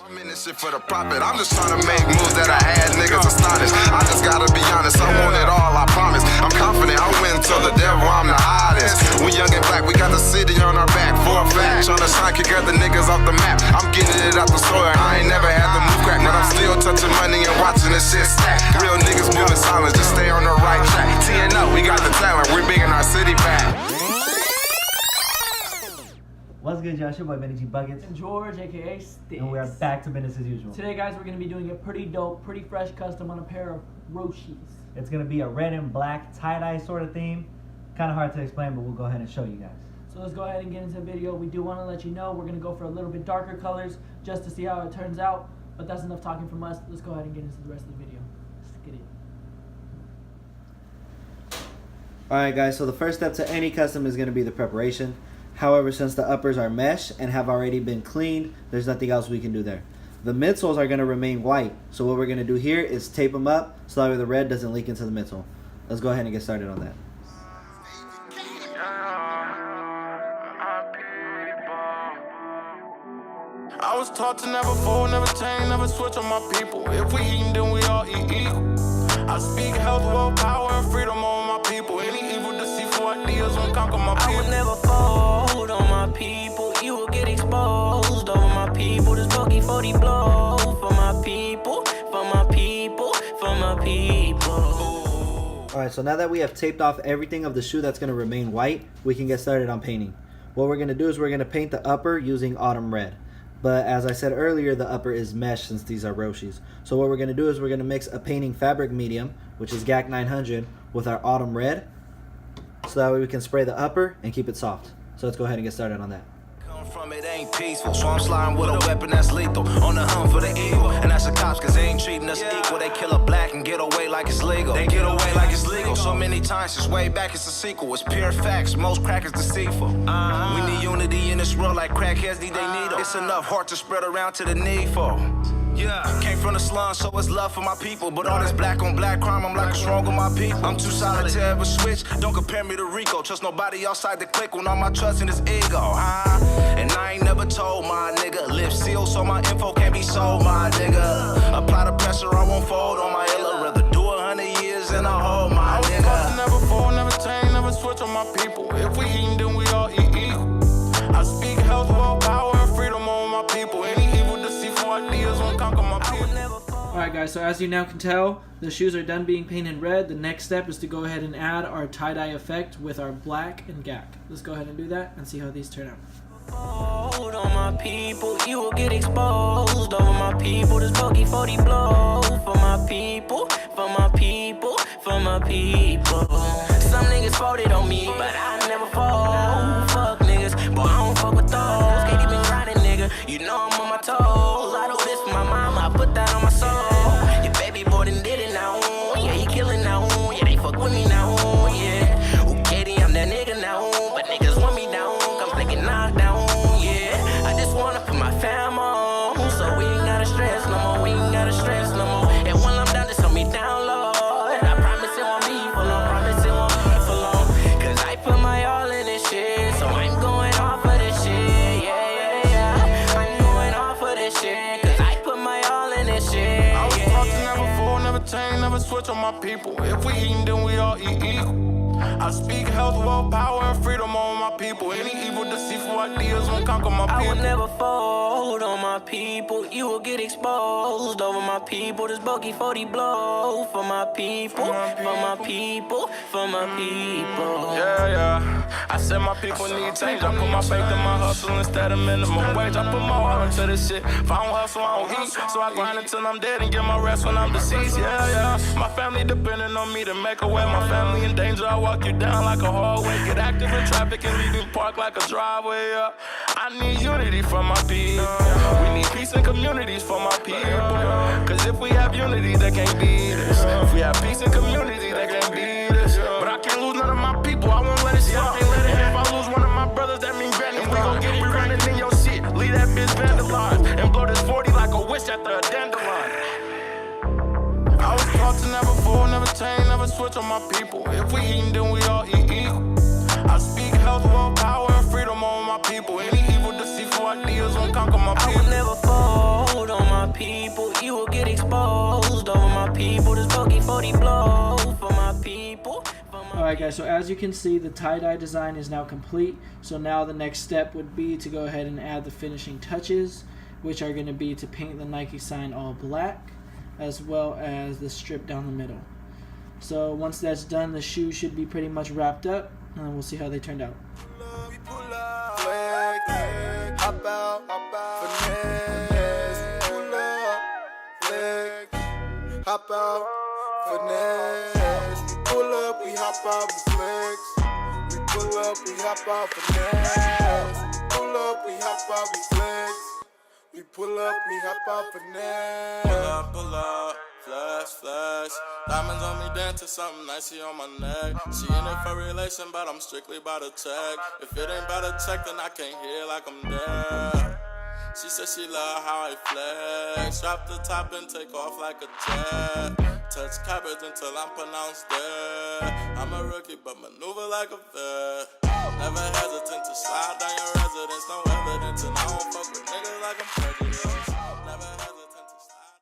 I'm in this shit for the profit. I'm just trying to make moves that I had niggas astonished. I just gotta be honest, I want it all, I promise. I'm confident I win till the devil, I'm the hottest. We young and black, we got the city on our back. For a fact, trying to shine, kick other niggas off the map. I'm getting it out the soil, I ain't never had the move crack, but I'm still touching money and watching this shit stack. Real niggas moving silent, just stay on the right track. TNO, we got the talent, we're big in our city back. What's good, y'all? It's your boy Benny G Buckets and George, aka Sticks. And we are back to business as usual. Today, guys, we're going to be doing a pretty dope, pretty fresh custom on a pair of Roshes. It's going to be a red and black tie-dye sort of theme. Kind of hard to explain, but we'll go ahead and show you guys. So let's go ahead and get into the video. We do want to let you know we're going to go for a little bit darker colors just to see how it turns out. But that's enough talking from us. Let's go ahead and get into the rest of the video. Let's get it. Alright guys, so the first step to any custom is going to be the preparation. However, since the uppers are mesh and have already been cleaned, there's nothing else we can do there. The midsoles are going to remain white, so what we're going to do here is tape them up so that way the red doesn't leak into the midsole. Let's go ahead and get started on that. I was taught to never fold, never change, never switch on my people. If we eatin', then we all eat equal. I speak health, wealth, power, and freedom on my people. Any evil, deceitful ideas won't conquer my people. I would never fold on my people. You will get exposed over my people. This bogey 40 blow for my people, for my people, for my people. Alright, so now that we have taped off everything of the shoe that's going to remain white, we can get started on painting. What we're going to do is we're going to paint the upper using autumn red. But as I said earlier, the upper is mesh since these are Roshes. So what we're going to do is we're going to mix a painting fabric medium, which is GAC 900, with our autumn red. So that way we can spray the upper and keep it soft. So let's go ahead and get started on that. From it ain't peaceful, so I'm sliding with a weapon that's lethal. On the hunt for the evil, and that's the cops, cause they ain't treating us equal. They kill a black and get away like it's legal. They get away like it's legal. So many times, since way back, it's a sequel. It's pure facts, most crack is deceitful. We need unity in this world like crackheads need they needle. It's enough heart to spread around to the needful. Yeah, came from the slums, so it's love for my people. But all this black on black crime, I'm like a strong on my people. I'm too solid to ever switch. Don't compare me to Rico. Trust nobody outside the clique when all my trust in his ego, huh? And I ain't never told my nigga. Lips sealed so my info can't be sold, my nigga. Apply the pressure, I won't fold on my illa. Rather do 100 years in a hole, my nigga. I never fold, never change, never switch on my people. If we eatin', then we all eat equal. I speak health, wealth, power, and freedom on my people. Any evil, deceitful ideas won't conquer my people. Alright guys, so as you now can tell, the shoes are done being painted red. The next step is to go ahead and add our tie-dye effect with our black and GAC. Let's go ahead and do that and see how these turn out. Fold on my people, you will get exposed over my people. This bogey 40 blow for my people, for my people, for my people. Some niggas folded on me, but I never fold. Fuck niggas, boy, I don't fuck with those. Katie been grinding, nigga. You know I'm on my toes. I do this for my mama, I put that on my soul. Your baby boy done did it now. Yeah, he killing now. Yeah, they fuck with me now. Yeah, ooh, Katie, I'm that nigga now. But niggas want me down, come taking knock down. Yeah, I just wanna put my fam on, so we ain't gotta stress no more. We ain't gotta stress no more. And when I'm down, just hold me down, Lord. I promise it won't be for long. Promise it won't be for long. Cause I put my all in this shit, so I'm going off of this shit. Yeah. I'm going off of this shit, cause I put my all in this shit. I was taught to never fold, never change, never switch on my people. If we eatin', then we all eat equal. I speak health, wealth, power, and freedom on my people. Any evil, deceitful ideas won't conquer my people. I would never fold on my people. You will get exposed over my people. This bogey 40 blow for my people, for my people, for my people. Yeah. I said my people need change. I put my faith in my hustle instead of minimum wage. I put my heart into this shit. If I don't hustle, I don't eat. So I grind until I'm dead and get my rest when I'm deceased. Yeah. My family depending on me to make a way. My family in danger. I walk you down like a hallway. Get active in traffic and leave you park like a driveway. I need unity from my people. We need peace and communities for my people. Cause if we have unity, they can't beat us. If we have peace and community, they can't beat us. But I can't lose none of my people. I won't let it slip. If I lose one of my brothers, that means granny. We gon' get running in your shit. Leave that bitch vandalized and blow this 40 like a wish after a dandelion. I was taught to never fold, never change, never switch on my people. If we eatin', then we all eat equal. I speak health, wealth, power, and freedom on my people. Any evil, deceitful ideas won't conquer my people. I would never fold on people, you will get exposed. Over my people, this bogey 40 blow. For my people. Alright guys, so as you can see, the tie-dye design is now complete. So now the next step would be to go ahead and add the finishing touches, which are going to be to paint the Nike sign all black, as well as the strip down the middle. So once that's done, the shoe should be pretty much wrapped up, and we'll see how they turned out. Hop out, finesse. Pull up, we hop out with flex. We pull up, we hop out finesse. Pull up, we hop out with flex. We pull up, we hop out finesse. Pull up, flash, flash. Diamonds on me, dancing something icy on my neck. She in it for relation, but I'm strictly by the check. If it ain't by the check, then I can't hear like I'm there. She said she love how I flex. Drop the top and take off like a jet. Touch cabbage until I'm pronounced dead. I'm a rookie, but maneuver like a vet. Never hesitant to slide down your residence. No evidence, and I don't fuck with niggas like I'm prejudiced. Never hesitant to slide.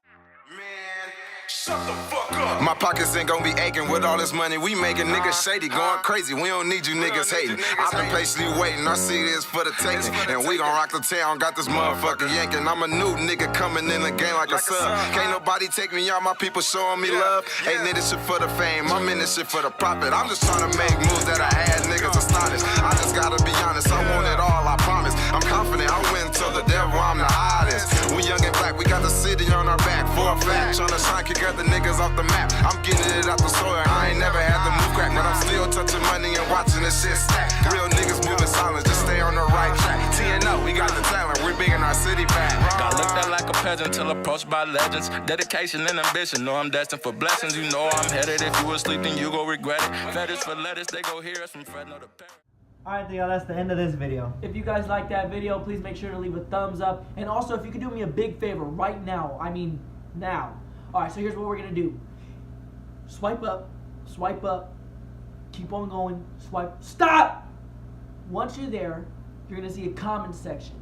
Man, shut the fuck up. My pockets ain't gonna be aching with all this money we making. Niggas shady, going crazy. We don't need you niggas hating. I've been patiently waiting. Our seat is for the taking. And we gon' rock the town. Got this motherfucker yanking. I'm a new nigga coming in the game like a sub. Can't nobody take me out. My people showing me love. Ain't in this shit for the fame. I'm in this shit for the profit. I'm just trying to make moves that I had niggas astonished. I just gotta be honest. I want it all, I promise. I'm confident I win till the devil, I'm the hottest. We young and black. We got the city on our back. For a fact. Tryna shine, kick out the niggas off the map. I'm getting it out the soil. I ain't never had the move crack, but I'm still touching money and watching this shit stack. Real niggas moving silent, just stay on the right track. TNO, we got the talent, we're big in our city back. Got looked at like a peasant till approached by legends. Dedication and ambition, know I'm destined for blessings. You know I'm headed. If you was asleep, then you go regret it. Feathers for lettuce, they go hear us from Fresno to Paris. Alright, y'all, that's the end of this video. If you guys like that video, please make sure to leave a thumbs up. And also, if you could do me a big favor right now, I mean now. Alright, so here's what we're going to do. Swipe up, keep on going, swipe, stop! Once you're there, you're going to see a comment section.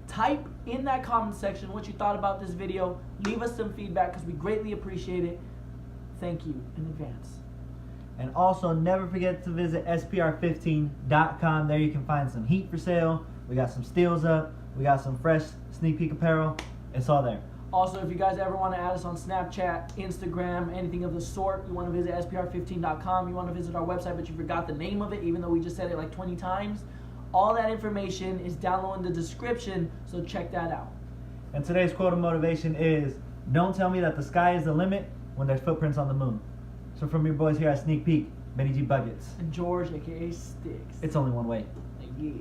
Type in that comment section what you thought about this video. Leave us some feedback because we greatly appreciate it. Thank you in advance. And also, never forget to visit spr15.com. There you can find some heat for sale. We got some steals up. We got some fresh sneak peek apparel. It's all there. Also, if you guys ever want to add us on Snapchat, Instagram, anything of the sort, you want to visit spr15.com, you want to visit our website, but you forgot the name of it, even though we just said it like 20 times, all that information is down low in the description, so check that out. And today's quote of motivation is, don't tell me that the sky is the limit when there's footprints on the moon. So from your boys here at Sneak Peek, Benny G Buckets. And George, aka Sticks. It's only one way. Yeah.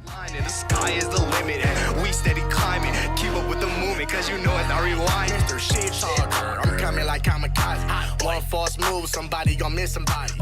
And the sky is the limit, and we steady climbing. Keep up with the movement, cause you know it's our rewind. Mr. Shit Talker, I'm coming like kamikaze. One false move, somebody gon' miss somebody.